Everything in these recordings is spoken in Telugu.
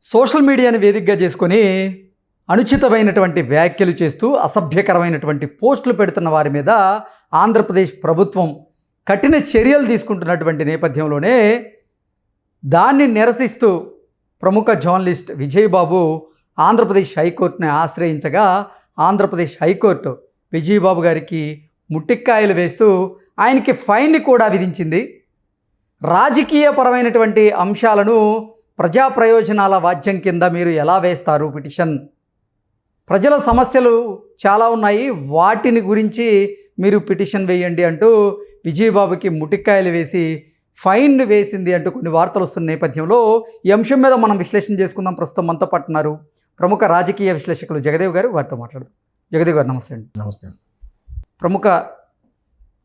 సోషల్ మీడియాని వేదికగా చేసుకొని అనుచితమైనటువంటి వ్యాఖ్యలు చేస్తూ అసభ్యకరమైనటువంటి పోస్టులు పెడుతున్న వారి మీద ఆంధ్రప్రదేశ్ ప్రభుత్వం కఠిన చర్యలు తీసుకుంటున్నటువంటి నేపథ్యంలోనే దాన్ని నిరసిస్తూ ప్రముఖ జర్నలిస్ట్ విజయబాబు ఆంధ్రప్రదేశ్ హైకోర్టుని ఆశ్రయించగా ఆంధ్రప్రదేశ్ హైకోర్టు విజయబాబు గారికి ముట్టిక్కాయలు వేస్తూ ఆయనకి ఫైన్ని కూడా విధించింది. రాజకీయపరమైనటువంటి అంశాలను ప్రజా ప్రయోజనాల వాద్యం కింద మీరు ఎలా వేస్తారు పిటిషన్? ప్రజల సమస్యలు చాలా ఉన్నాయి, వాటిని గురించి మీరు పిటిషన్ వేయండి అంటూ విజయబాబుకి ముటిక్కాయలు వేసి ఫైన్ వేసింది అంటూ కొన్ని వార్తలు వస్తున్న నేపథ్యంలో ఈ అంశం మీద మనం విశ్లేషణ చేసుకుందాం. ప్రస్తుతం మనతో పట్టున్నారు ప్రముఖ రాజకీయ విశ్లేషకులు జగదేవ్ గారు. వారితో మాట్లాడదాం. జగదేవ్ గారు నమస్తే అండి. నమస్తే. ప్రముఖ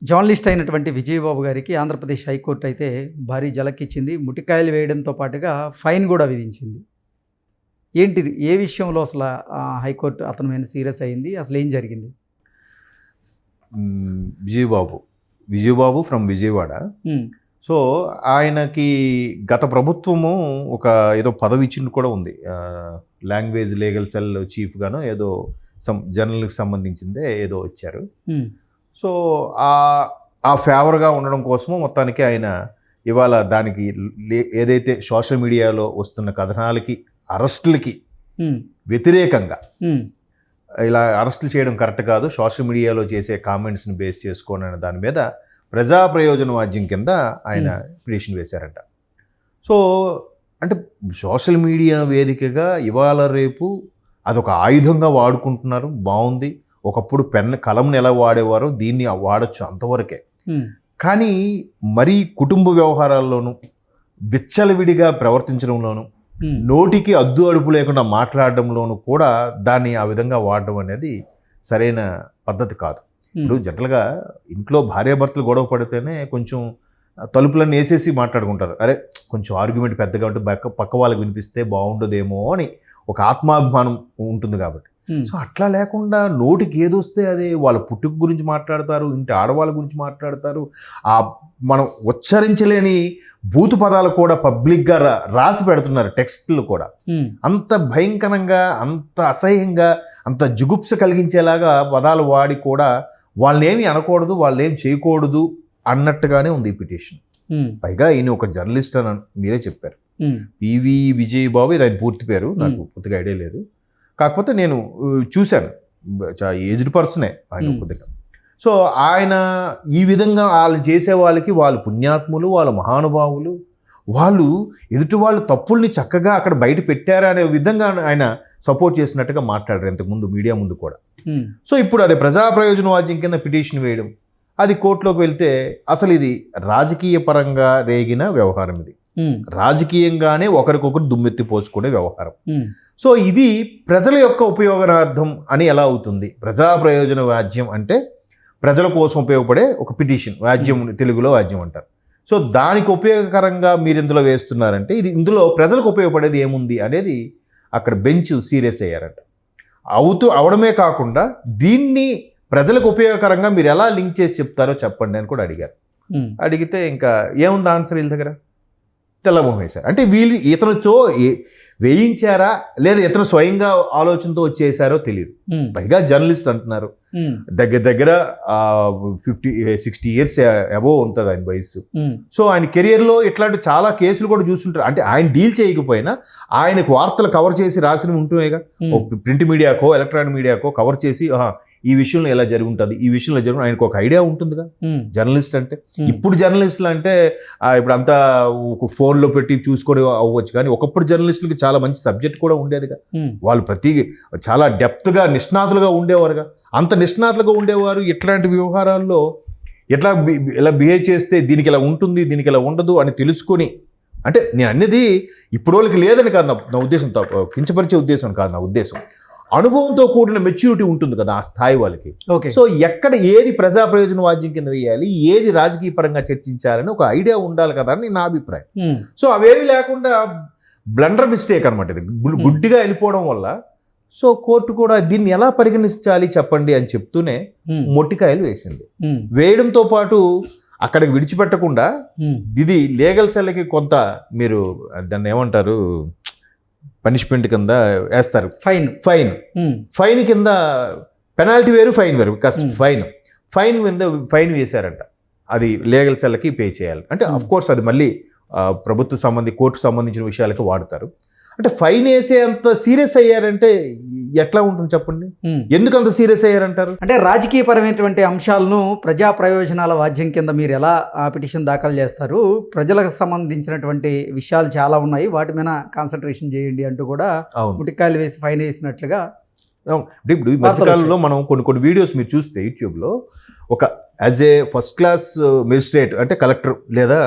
జర్నలిస్ట్ అయినటువంటి విజయబాబు గారికి ఆంధ్రప్రదేశ్ హైకోర్టు అయితే భారీ జలకిచ్చింది. ముటికాయలు వేయడంతో పాటుగా ఫైన్ కూడా విధించింది. ఏంటిది, ఏ విషయంలో అసలు హైకోర్టు అతని మీద సీరియస్ అయింది? అసలు ఏం జరిగింది? విజయబాబు ఫ్రమ్ విజయవాడ. సో ఆయనకి గత ప్రభుత్వము ఒక ఏదో పదవి ఇచ్చింది కూడా ఉంది, లాంగ్వేజ్ లీగల్ సెల్ చీఫ్ గాను ఏదో జర్నల్కి సంబంధించిందే ఏదో ఇచ్చారు. సో ఆ ఫేవర్గా ఉండడం కోసము మొత్తానికి ఆయన ఇవాళ దానికి ఏదైతే సోషల్ మీడియాలో వస్తున్న కథనాలకి అరెస్టులకి వ్యతిరేకంగా ఇలా అరెస్టులు చేయడం కరెక్ట్ కాదు, సోషల్ మీడియాలో చేసే కామెంట్స్ని బేస్ చేసుకోండి అనే దాని మీద ప్రజా ప్రయోజన వాద్యం కింద ఆయన పిటిషన్ వేశారంట. సో అంటే సోషల్ మీడియా వేదికగా ఇవాళ రేపు అదొక ఆయుధంగా వాడుకుంటున్నారు, బాగుంది. ఒకప్పుడు కలంని ఎలా వాడేవారో దీన్ని వాడచ్చు అంతవరకే. కానీ మరీ కుటుంబ వ్యవహారాల్లోనూ విచ్చలవిడిగా ప్రవర్తించడంలోనూ నోటికి అద్దు అడుపు లేకుండా మాట్లాడడంలోనూ కూడా దాన్ని ఆ విధంగా వాడడం అనేది సరైన పద్ధతి కాదు. ఇప్పుడు జనరల్గా ఇంట్లో భార్యాభర్తలు గొడవ పడితేనే కొంచెం తలుపులన్నీ వేసేసి మాట్లాడుకుంటారు, అరే కొంచెం ఆర్గ్యుమెంట్ పెద్దగా ఉంటే పక్క వాళ్ళకి వినిపిస్తే బాగుండదేమో అని ఒక ఆత్మాభిమానం ఉంటుంది కాబట్టి. సో అట్లా లేకుండా నోటికి ఏదొస్తే అదే వాళ్ళ పుట్టుక గురించి మాట్లాడతారు, ఇంటి ఆడవాళ్ళ గురించి మాట్లాడతారు. ఆ మనం ఉచ్చరించలేని బూతు పదాలు కూడా పబ్లిక్గా రాసి పెడుతున్నారు, టెక్స్ట్లు కూడా. అంత భయంకరంగా, అంత అసహ్యంగా, అంత జుగుప్స కలిగించేలాగా పదాలు వాడి కూడా వాళ్ళనేమి అనకూడదు, వాళ్ళనేం చేయకూడదు అన్నట్టుగానే ఉంది ఈ పిటిషన్. పైగా ఈయన ఒక జర్నలిస్ట్ అని మీరే చెప్పారు, పివి విజయబాబు, ఇది ఆయన పూర్తి పేరు, నాకు పూర్తిగా ఐడియా లేదు. కాకపోతే నేను చూశాను, చాలా ఏజ్డ్ పర్సనే ఆయన కొద్దిగా. సో ఆయన ఈ విధంగా వాళ్ళు చేసే వాళ్ళకి వాళ్ళు పుణ్యాత్ములు, వాళ్ళ మహానుభావులు, వాళ్ళు ఎదుటి వాళ్ళు తప్పుల్ని చక్కగా అక్కడ బయట పెట్టారా అనే విధంగా ఆయన సపోర్ట్ చేసినట్టుగా మాట్లాడారు ఇంతకుముందు మీడియా ముందు కూడా. సో ఇప్పుడు అదే ప్రజా ప్రయోజన వాద్యం కింద పిటిషన్ వేయడం, అది కోర్టులోకి వెళ్తే అసలు ఇది రాజకీయ పరంగా రేగిన వ్యవహారం, ఇది రాజకీయంగానే ఒకరికొకరు దుమ్మెత్తి పోసుకునే వ్యవహారం. సో ఇది ప్రజల యొక్క ఉపయోగార్థం అని ఎలా అవుతుంది? ప్రజా ప్రయోజన వాద్యం అంటే ప్రజల కోసం ఉపయోగపడే ఒక పిటిషన్, వాద్యం తెలుగులో వాద్యం అంటారు. సో దానికి ఉపయోగకరంగా మీరు ఇందులో వేస్తున్నారంటే ఇది ఇందులో ప్రజలకు ఉపయోగపడేది ఏముంది అనేది అక్కడ బెంచ్ సీరియస్ అయ్యారంట. అవడమే కాకుండా దీన్ని ప్రజలకు ఉపయోగకరంగా మీరు ఎలా లింక్ చేసి చెప్తారో చెప్పండి అని కూడా అడిగారు. అడిగితే ఇంకా ఏముంది ఆన్సర్ వీళ్ళ దగ్గర? తెల్లబొమ్మ వేశారు. అంటే వీళ్ళు ఇతనితో వేయించారా లేదా ఇతను స్వయంగా ఆలోచనతో వచ్చేసారో తెలియదు. పైగా జర్నలిస్ట్ అంటున్నారు, దగ్గర 50-60 ఇయర్స్ అబోవ్ ఉంటుంది ఆయన వయసు. సో ఆయన కెరియర్లో ఇట్లాంటి చాలా కేసులు కూడా చూస్తుంటారు. అంటే ఆయన డీల్ చేయకపోయినా ఆయనకు వార్తలు కవర్ చేసి రాసినవి ఉంటున్నాయిగా, ప్రింట్ మీడియాకో ఎలక్ట్రానిక్ మీడియాకో కవర్ చేసి ఈ విషయంలో ఎలా జరుగుతుంది, ఈ విషయంలో జరుగుతుంది, ఆయనకు ఒక ఐడియా ఉంటుందిగా జర్నలిస్ట్ అంటే. ఇప్పుడు జర్నలిస్టులు అంటే ఇప్పుడు అంతా ఫోన్లో పెట్టి చూసుకొని అవ్వచ్చు, కానీ ఒకప్పుడు జర్నలిస్టులకి చాలా మంచి సబ్జెక్ట్ కూడా ఉండేదిగా. వాళ్ళు చాలా డెప్త్గా నిష్ణాతులుగా ఉండేవారుగా. అంత నిష్ణాతులుగా ఉండేవారు ఇట్లాంటి వ్యవహారాల్లో ఎలా బిహేవ్ చేస్తే దీనికి ఇలా ఉంటుంది, దీనికి ఇలా ఉండదు అని తెలుసుకొని. అంటే నేను అన్నది ఇప్పుడు వాళ్ళకి లేదని కాదు నా ఉద్దేశం, కించపరిచే ఉద్దేశం కాదు నా ఉద్దేశం. అనుభవంతో కూడిన మెచ్యూరిటీ ఉంటుంది కదా ఆ స్థాయి వాళ్ళకి. సో ఎక్కడ ఏది ప్రజా ప్రయోజన వాద్యం కింద వేయాలి, ఏది రాజకీయ పరంగా చర్చించాలని ఒక ఐడియా ఉండాలి కదా అని నా అభిప్రాయం. సో అవేవి లేకుండా బ్లండర్ మిస్టేక్ అనమాట ఇది, గుడ్డిగా వెళ్ళిపోవడం వల్ల. సో కోర్టు కూడా దీన్ని ఎలా పరిగణించాలి చెప్పండి అని చెప్తూనే మొట్టికాయలు వేసింది. వేయడంతో పాటు అక్కడికి విడిచిపెట్టకుండా ఇది లీగల్ సెల్కి కొంత మీరు దాన్ని ఏమంటారు పనిష్మెంట్ కింద వేస్తారు. ఫైన్. ఫైన్ కింద పెనాల్టీ వేరు, ఫైన్ వేరు. ఫైన్ కింద ఫైన్ వేశారంట, అది లీగల్ సెల్కి పే చేయాలి. అంటే అఫ్ కోర్స్ అది మళ్ళీ కోర్టు సంబంధించిన విషయాలకి వాడతారు. అంటే ఫైన్ వేసే అంత సీరియస్ అయ్యారంటే ఎట్లా ఉంటుంది చెప్పండి? ఎందుకు అంత సీరియస్ అయ్యారంటారు? అంటే రాజకీయపరమైనటువంటి అంశాలను ప్రజా ప్రయోజనాల వాద్యం కింద మీరు ఎలా పిటిషన్ దాఖలు చేస్తారు? ప్రజలకు సంబంధించినటువంటి విషయాలు చాలా ఉన్నాయి, వాటి మీద కాన్సన్ట్రేషన్ చేయండి అంటూ కూడా ముటికాయలు వేసి ఫైన్ వేసినట్లుగా. ఇప్పుడు ఈ మధ్యకాలంలో మనం కొన్ని వీడియోస్ మీరు చూస్తే యూట్యూబ్లో ఒక as a first class magistrate అంటే కలెక్టర్ లేదా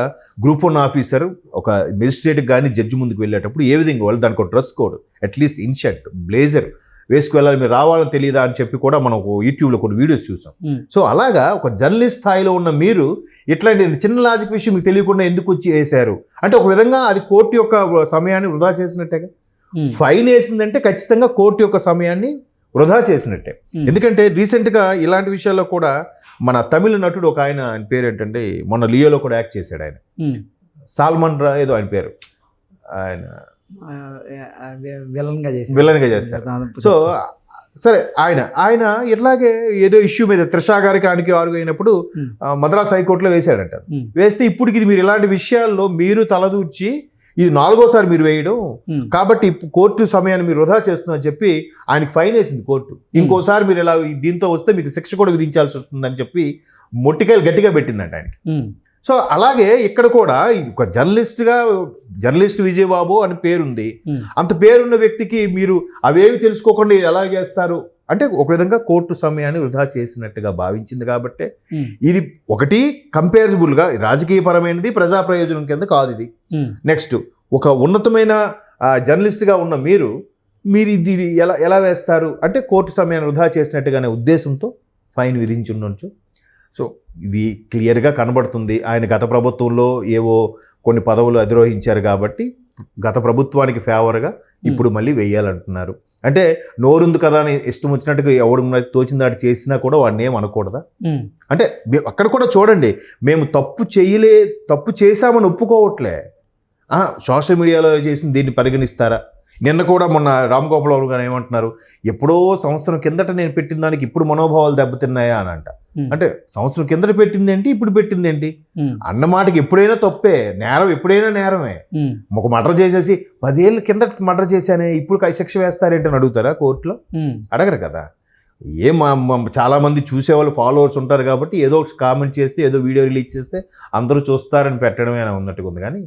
గ్రూప్ 1 ఆఫీసర్ ఒక మెజిస్ట్రేట్ కానీ జడ్జి ముందుకు వెళ్ళేటప్పుడు ఏ విధంగా వాళ్ళు దానికి ఒక dress code at least in shirt blazer వేసుకు వెళ్ళాలి, మీరు రావాలని తెలియదా అని చెప్పి కూడా మనం యూట్యూబ్లో కొన్ని వీడియోస్ చూసాం. సో అలాగా ఒక జర్నలిస్ట్ స్థాయిలో ఉన్న మీరు ఇట్లాంటి చిన్న లాజిక్ విషయం మీకు తెలియకుండా ఎందుకు వచ్చి వేశారు అంటే ఒక విధంగా అది కోర్టు యొక్క సమయాన్ని వృధా చేసినట్టేగా. ఫైన్ వేసిందంటే ఖచ్చితంగా కోర్టు యొక్క సమయాన్ని వృధా చేసినట్టే. ఎందుకంటే రీసెంట్గా ఇలాంటి విషయాల్లో కూడా మన తమిళ నటుడు ఒక ఆయన పేరు ఏంటంటే మొన్న లియోలో కూడా యాక్ట్ చేశాడు ఆయన, సాల్మన్ రా ఏదో ఆయన పేరు, ఆయన విలన్గా చేస్తారు. సో సరే ఆయన ఇట్లాగే ఏదో ఇష్యూ మీద త్రిషా గారికి అయినప్పుడు మద్రాస్ హైకోర్టులో వేశాడంట. వేస్తే ఇప్పటికి ఇది మీరు ఇలాంటి విషయాల్లో మీరు తలదూర్చి ఇది 4వ మీరు వేయడం కాబట్టి కోర్టు సమయాన్ని మీరు వృధా చేస్తుందని చెప్పి ఆయనకి ఫైన్ వేసింది కోర్టు. ఇంకోసారి మీరు ఇలా దీంతో వస్తే మీకు శిక్ష కూడా విధించాల్సి వస్తుందని చెప్పి మొట్టికాయలు గట్టిగా పెట్టిందంట ఆయనకి. సో అలాగే ఇక్కడ కూడా ఒక జర్నలిస్ట్ విజయబాబు అని పేరుంది, అంత పేరున్న వ్యక్తికి మీరు అవేవి తెలుసుకోకుండా ఎలా చేస్తారు అంటే ఒక విధంగా కోర్టు సమయాన్ని వృధా చేసినట్టుగా భావించింది. కాబట్టి ఇది ఒకటి కంపేరబుల్గా రాజకీయపరమైనది, ప్రజా ప్రయోజనం కింద కాదు ఇది. నెక్స్ట్ ఒక ఉన్నతమైన జర్నలిస్ట్గా ఉన్న మీరు ఇది ఎలా వేస్తారు అంటే కోర్టు సమయాన్ని వృధా చేసినట్టుగానే ఉద్దేశంతో ఫైన్ విధించి ఉండొచ్చు. సో ఇవి క్లియర్గా కనబడుతుంది. ఆయన గత ప్రభుత్వంలో ఏవో కొన్ని పదవులు అధిరోహించారు కాబట్టి గత ప్రభుత్వానికి ఫేవర్గా ఇప్పుడు మళ్ళీ వేయాలంటున్నారు. అంటే నోరుంది కదా అని ఇష్టం వచ్చినట్టుగా ఎవడు తోచిందాటి చేసినా కూడా వాడిని ఏం అనకూడదా? అంటే అక్కడ కూడా చూడండి, మేము తప్పు చేశామని ఒప్పుకోవట్లే, సోషల్ మీడియాలో చేసిన దీన్ని పరిగణిస్తారా? నిన్న కూడా మొన్న రామ్ గోపాల్ గారు ఏమంటున్నారు, ఎప్పుడో సంవత్సరం కిందట నేను పెట్టిన దానికి ఇప్పుడు మనోభావాలు దెబ్బతిన్నాయా అని అంట. అంటే సంవత్సరం కిందట పెట్టింది ఏంటి, ఇప్పుడు పెట్టింది ఏంటి అన్నమాటకి ఎప్పుడైనా తప్పే, నేరం ఎప్పుడైనా నేరమే. ఒక మర్డర్ చేసేసి 10 ఏళ్ళ కిందట మర్డర్ చేశానే ఇప్పుడు శిక్ష వేస్తారేంటి అని అడుగుతారా కోర్టులో? అడగరు కదా. చాలా మంది చూసేవాళ్ళు ఫాలోవర్స్ ఉంటారు కాబట్టి ఏదో ఒక కామెంట్ చేస్తే ఏదో వీడియో రిలీజ్ చేస్తే అందరూ చూస్తారని పెట్టడమే ఉన్నట్టుగా ఉంది. కానీ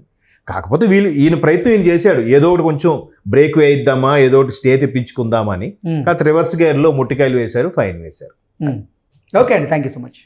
కాకపోతే ఈయన ప్రయత్నం ఈయన చేశాడు, ఏదో ఒకటి కొంచెం బ్రేక్ వేయిద్దామా, ఏదో ఒకటి స్టే తెప్పించుకుందామా అని. కాకపోతే రివర్స్ గేర్లో ముట్టికాయలు వేశారు, ఫైన్ వేశారు. ఓకే అండి, థ్యాంక్ యూ సో మచ్.